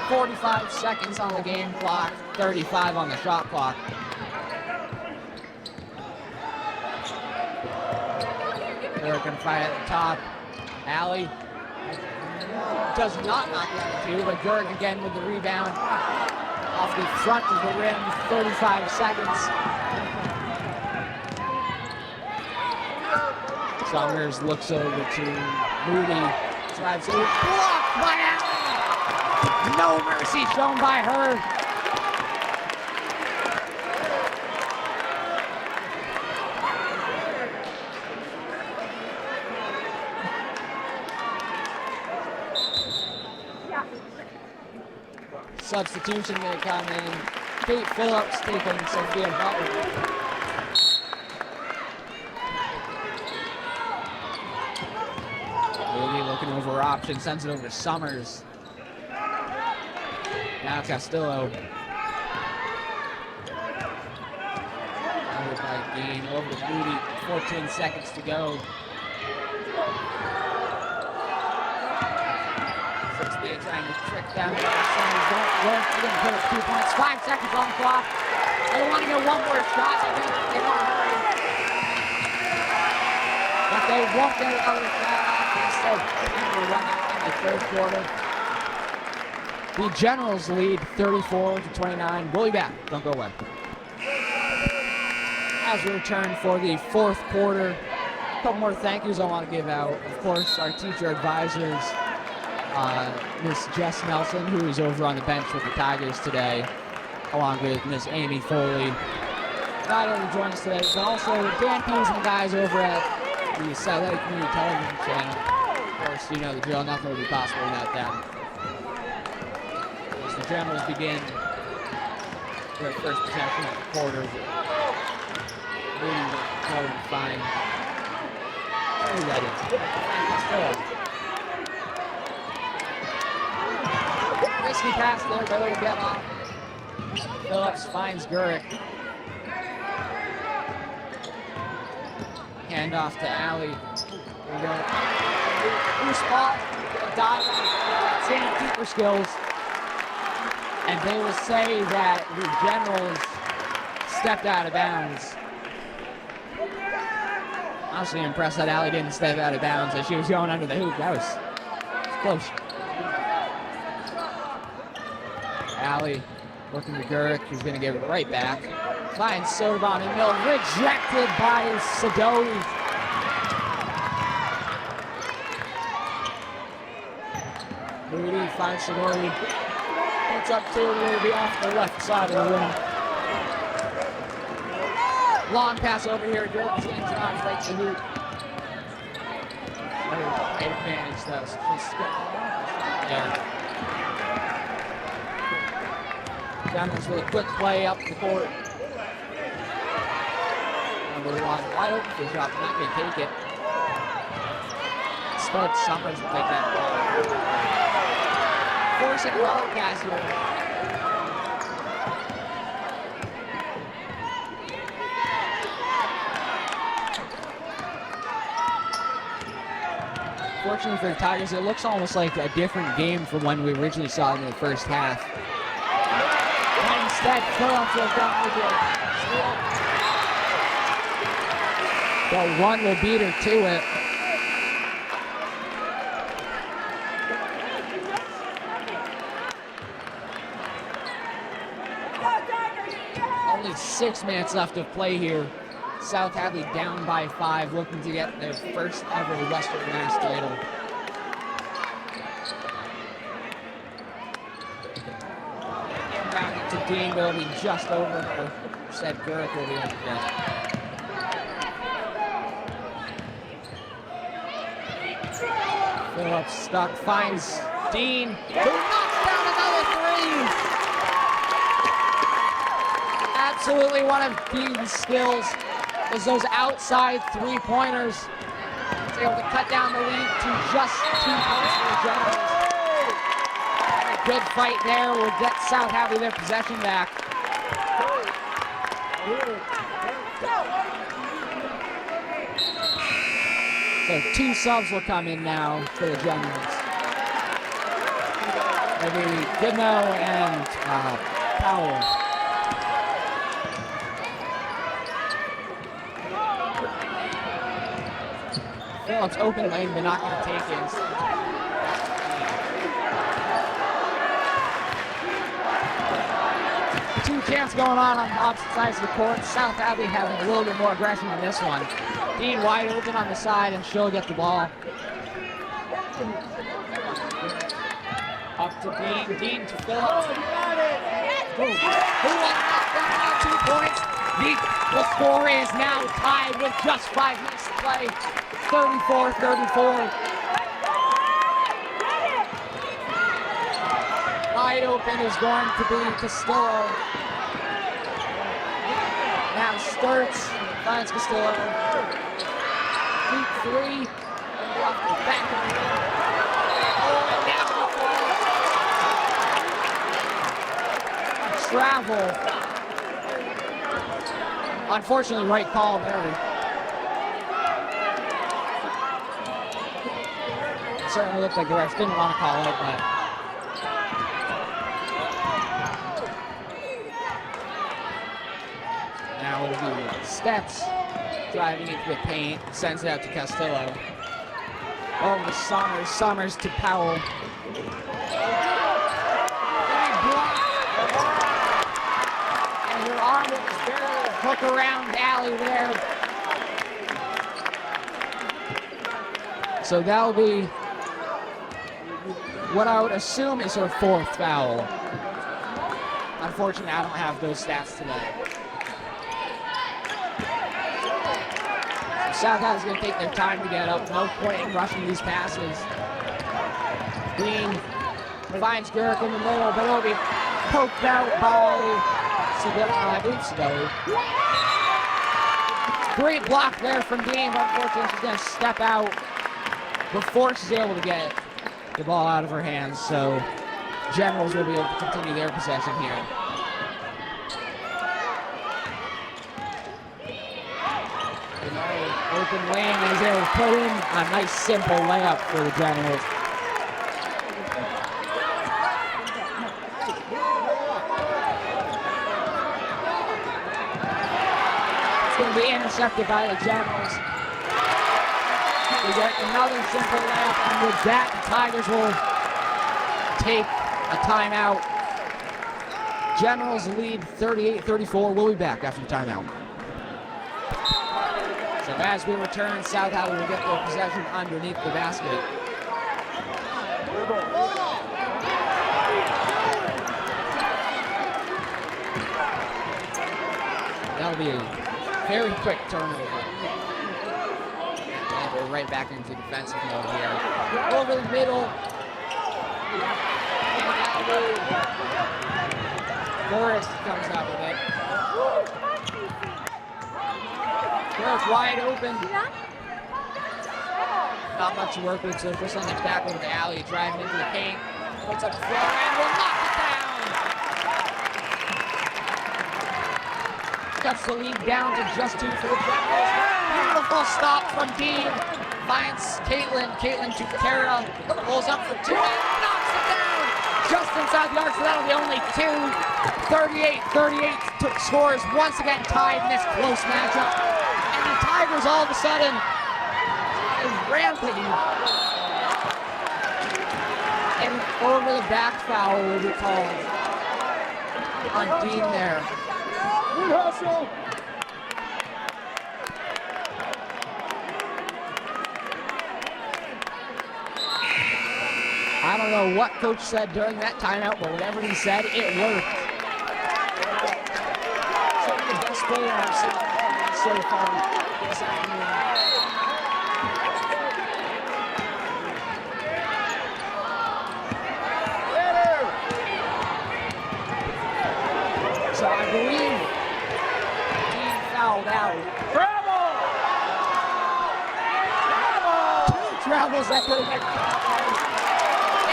45 seconds on the game clock, 35 on the shot clock. Dirk can fight at the top. Allie does not knock down the 2, but Gurk again with the rebound. Off the front of the rim, 35 seconds. Saunders looks over to Moody. Drives it. Blocked by Allie. No mercy shown by her. Substitution going to come in. Kate Phillips taking Sophia Butler. Moody looking over option, sends it over to Summers. Now Castillo. Over by Dean, over to Moody. 14 seconds to go. 68 trying to trick down the Summers. Don't work. They're going to put up 2 points. 5 seconds on the clock. They want to get one more shot. They don't hurry. But they won't get another shot. Instead, we're running in the third quarter. The Generals lead 34-29. We'll be back. Don't go away. As we return for the fourth quarter, a couple more thank yous I want to give out. Of course, our teacher advisors, Miss Jess Nelson, who is over on the bench with the Tigers today, along with Miss Amy Foley. Not only joining us today, but also Dan Pease and the guys over at the South Hadley Community Television Channel. Of course, you know the drill. Nothing would be possible without them. As the Generals begin their first possession of the quarter, moving forward to find. Who that is? Risky pass there, but it'll get off. Phillips finds Gurick. Hand off to Alley. There we go. Loose ball. Dive. Sand keeper skills. And they will say that the Generals stepped out of bounds. Honestly impressed that Alley didn't step out of bounds as she was going under the hoop. That was close. Alley looking to Gurick, who's going to give it right back. Finds Soderbaum in the middle, rejected by Sidoti. Moody finds Sidoti. Puts up two, will be off the left side of the rim. Long pass over here, Gurick stands on, breaks the hoop. Great advantage though. Yeah. Generals with a quick play up the court. Number one, wide open for the shot, not going to take it. Spud Summers will take that ball. Forcing a broadcast here. Fortunately for the Tigers, it looks almost like a different game from when we originally saw it in the first half. And instead, Phillips will come with it. The run will beat her to it. Only 6 minutes left of play here. South Hadley down by 5, looking to get their first ever Western Mass title. Back to Dean, but it'll be just over. Said Gurick will be on the bench. Phillips stuck, finds Dean, who knocks down another 3. Absolutely one of Dean's skills is those outside 3-pointers. He's able to cut down the lead to just 2 points for the Generals. A good fight there will get South Hadley their possession back. So 2 subs will come in now for the Generals. Maybe Gidno and Powell. Phillips open lane, but not going to take it. Two camps going on opposite sides of the court. South Hadley having a little bit more aggression on this one. Dean wide open on the side, and she'll get the ball. Up to Dean. Dean to Phillips. Who will knock down 2 points? The score is now tied with just 5 minutes to play. 34-34. Wide open is going to be Castillo. Now Sturts finds Castillo. Deep 3. Off the back of the net. Oh, and down. Travel. Unfortunately, right call there. It certainly looked like the refs didn't want to call it, but now it'll be Steps driving into the paint, sends it out to Castillo. Over to Summers, Summers to Powell. Hook around alley there. So that'll be what I would assume is her fourth foul. Unfortunately, I don't have those stats today. So South Hadley's going to take their time to get up. No point in rushing these passes. Green finds Garrick in the middle, but it'll be poked out by Sibeli. Great block there from Dean, but unfortunately she's going to step out before she's able to get the ball out of her hands. So Generals will be able to continue their possession here. Open lane is able to put in a nice simple layup for the Generals. Going to be intercepted by the Generals. We get another simple layup, and with that, the Tigers will take a timeout. Generals lead 38-34. We'll be back after the timeout. So as we return, South Hadley will get their possession underneath the basket. That'll be a very quick turnover. And we're right back into defensive mode here. Over the middle. Forrest comes up with it. Garrick wide open. Not much to work with, so first on the back over the alley, driving into the paint. Puts up the floor and will knock it down. Cuts the lead down to just 2 for the Generals. Beautiful stop from Dean. Finds Caitlin. Caitlin to Kara. Pulls up for 2 and knocks it down. Just inside the arc, so that'll be only 2. 38-38 scores once again tied in this close matchup. And the Tigers all of a sudden is ramping. And over the back foul will be called on Dean there. Good hustle. I don't know what coach said during that timeout, but whatever he said, it worked. So the best player I've seen so far this afternoon. So I believe Dean fouled out. Travel! Two travels that could have been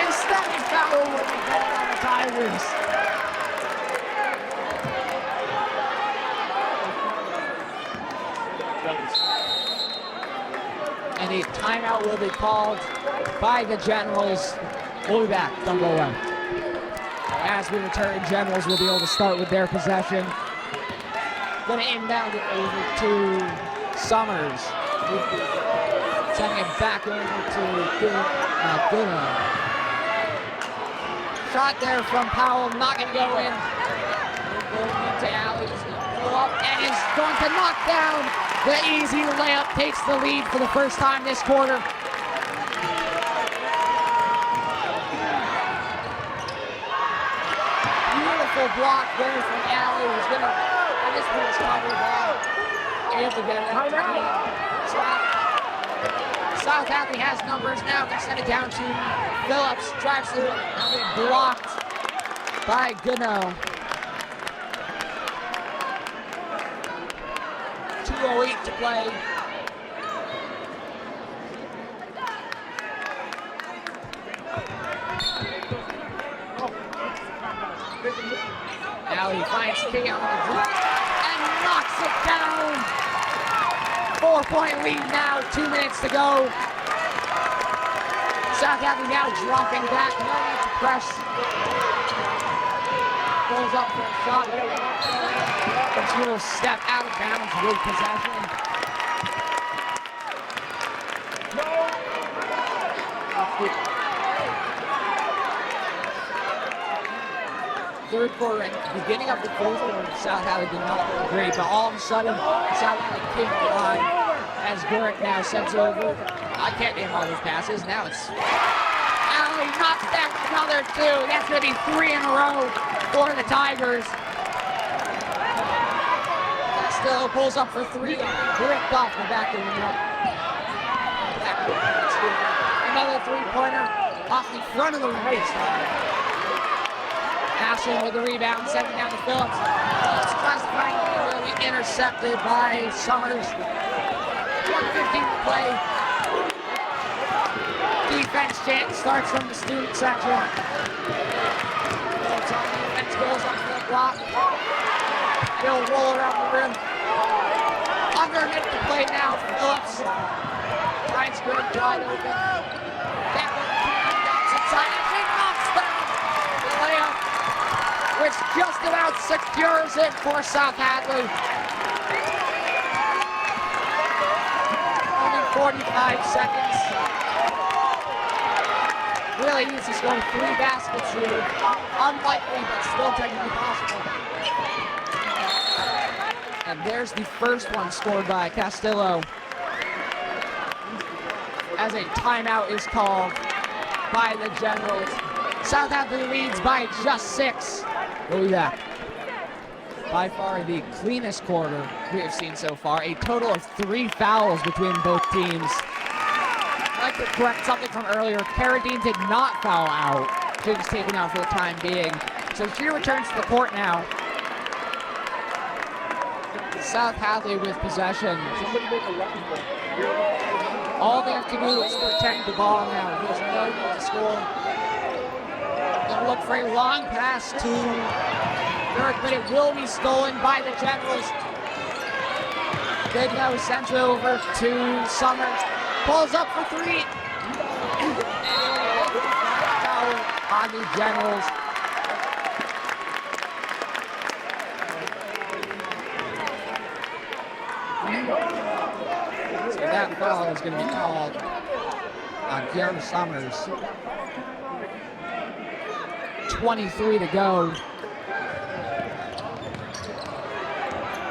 instead of foul would be called on the Tigers. And a timeout will be called by the Generals. We'll be back. Don't go away. As we return, Generals will be able to start with their possession. Going to inbound it over to Summers. Sending it back over to Goodham. Shot there from Powell, not going to go in. Going into Alley, he's going to pull up and is going to knock down the easy layup. Takes the lead for the first time this quarter. Block there from Alley, who's gonna, I just put his cover ball, able to get it out. South Hadley has numbers now, can send it down to Phillips, drives through it, blocked by Goodnow. 2:08 to play. Alley finds King on the dribble and knocks it down. 4-point lead now, 2 minutes to go. South Hadley now dropping back, no need to press. Goes up for a shot. But she will step out of bounds with possession. third quarter and beginning of the fourth quarter, South Hadley did not look great, but all of a sudden, South Hadley came alive as Garrett now sends over. I can't name all those passes. Now it's Hadley knocks down another two. That's going to be 3 in a row for the Tigers. Still pulls up for 3. Ripped off the back of the net. Another 3-pointer off the front of the right side. Ashland with the rebound, sending down to Phillips. Phillips tries to find it, really intercepted by Summers. 1:15 to play. Defense chant starts from the student section. Phillips on defense, goes up to the block. He'll roll around the rim. Under a minute to play now for Phillips. Finds Greg wide open. That one drops inside and he knocks down the layup, which just about secures it for South Hadley. Only 45 seconds. Really needs to score 3 baskets here. Unlikely, but still technically possible. And there's the first one scored by Castillo. As a timeout is called by the Generals. South Hadley leads by just 6. We'll be back. By far the cleanest quarter we have seen so far. A total of 3 fouls between both teams. I'd like to correct something from earlier. Carradine did not foul out. She was taken out for the time being. So she returns to the court now. South Hadley with possession. All they have to do is protect the ball now. There's no goal to score. They'll look for a long pass to Dirk, but it will be stolen by the Generals. Bigno sends it over to Summers. Pulls up for 3. Foul on the Generals. So that foul is going to be called on Karen Summers. 23 to go.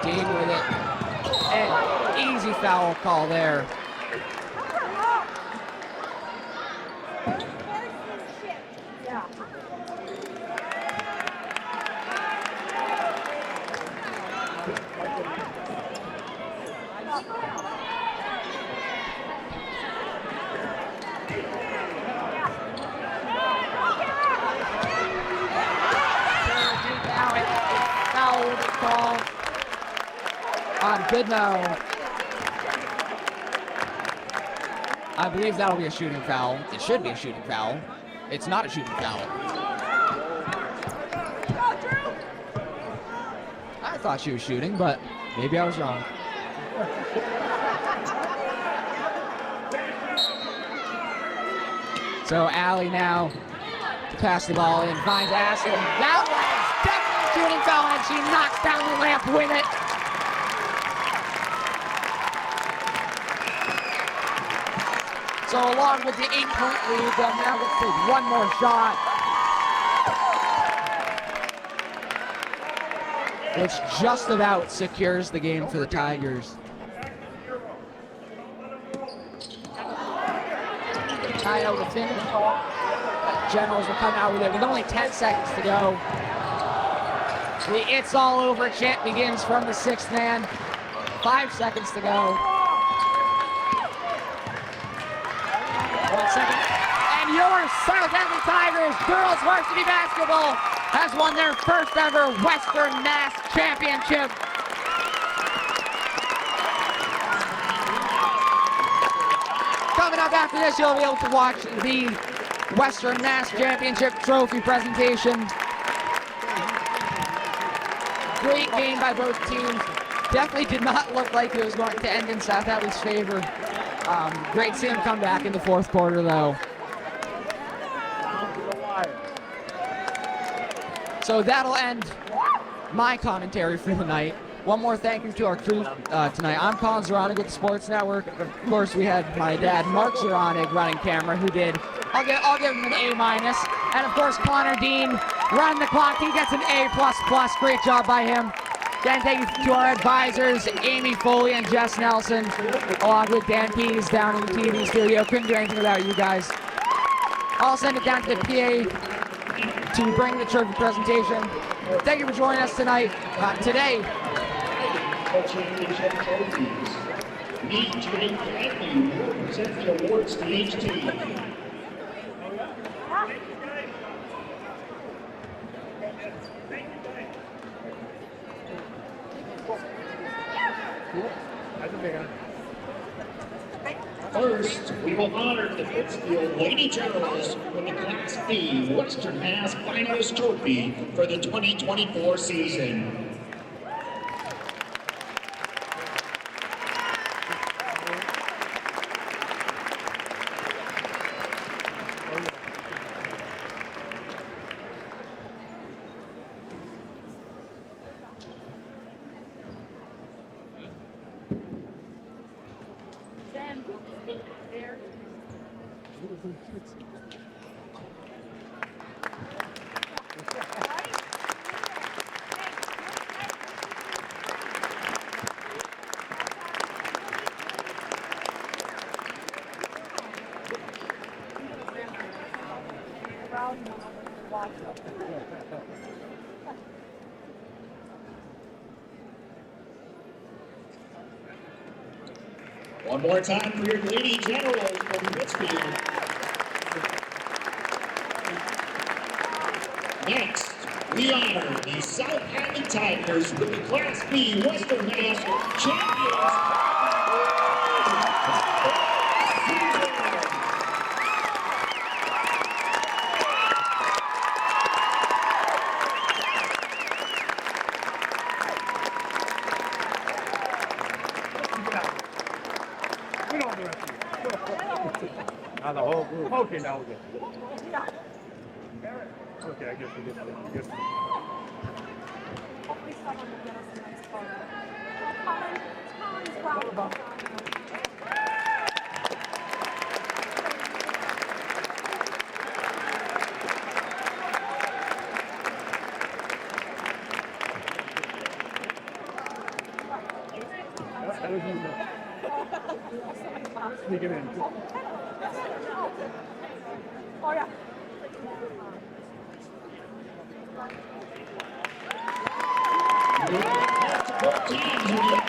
Dean with it. And easy foul call there. Bidno. I believe that'll be a shooting foul. It should be a shooting foul. It's not a shooting foul. I thought she was shooting, but maybe I was wrong. So Allie now to pass the ball in, finds Ashton. That was definitely a shooting foul, and she knocks down the lamp with it. So along with the 8-point lead, they'll now get to take one more shot, which just about secures the game for the Tigers. Timeout to finish. Generals will come out with it with only 10 seconds to go. The "It's All Over" chant begins from the 6th man. 5 seconds to go. 1 second. And your South Hadley Tigers girls varsity basketball has won their first ever Western Mass Championship. Coming up after this, you'll be able to watch the Western Mass Championship trophy presentation. Great game by both teams. Definitely did not look like it was going to end in South Hadley's favor. Great seeing them come back in the 4th quarter, though. So that'll end my commentary for the night. One more thank you to our crew tonight. I'm Colin Zeranig with the Sports Network. Of course, we had my dad, Mark Zeranig, running camera, who did. I'll give him an A-. And of course, Connor Dean run the clock. He gets an A++. Great job by him. Again, thank you to our advisors, Amy Foley and Jess Nelson, along with Dan Pease down in the TV studio. Couldn't do anything without you guys. I'll send it down to the PA to bring the trophy presentation. Thank you for joining us tonight. Today, Championship trophies. Meet Jake Hadley, who will present the awards to each team. First, we will honor the Pittsfield Lady Generals with the Class B Western Mass Finalist Trophy for the 2024 season. One more time for your Lady Generals from Pittsfield. Next, we honor the South Hadley Tigers with the Class B Western Mass Champions. Not the whole group. Okay, now we're good. Okay, I guess we get it. Hopefully someone will get us a nice photo. Colin's proud. That was you. Sneaking in. Oh, yeah. Both teams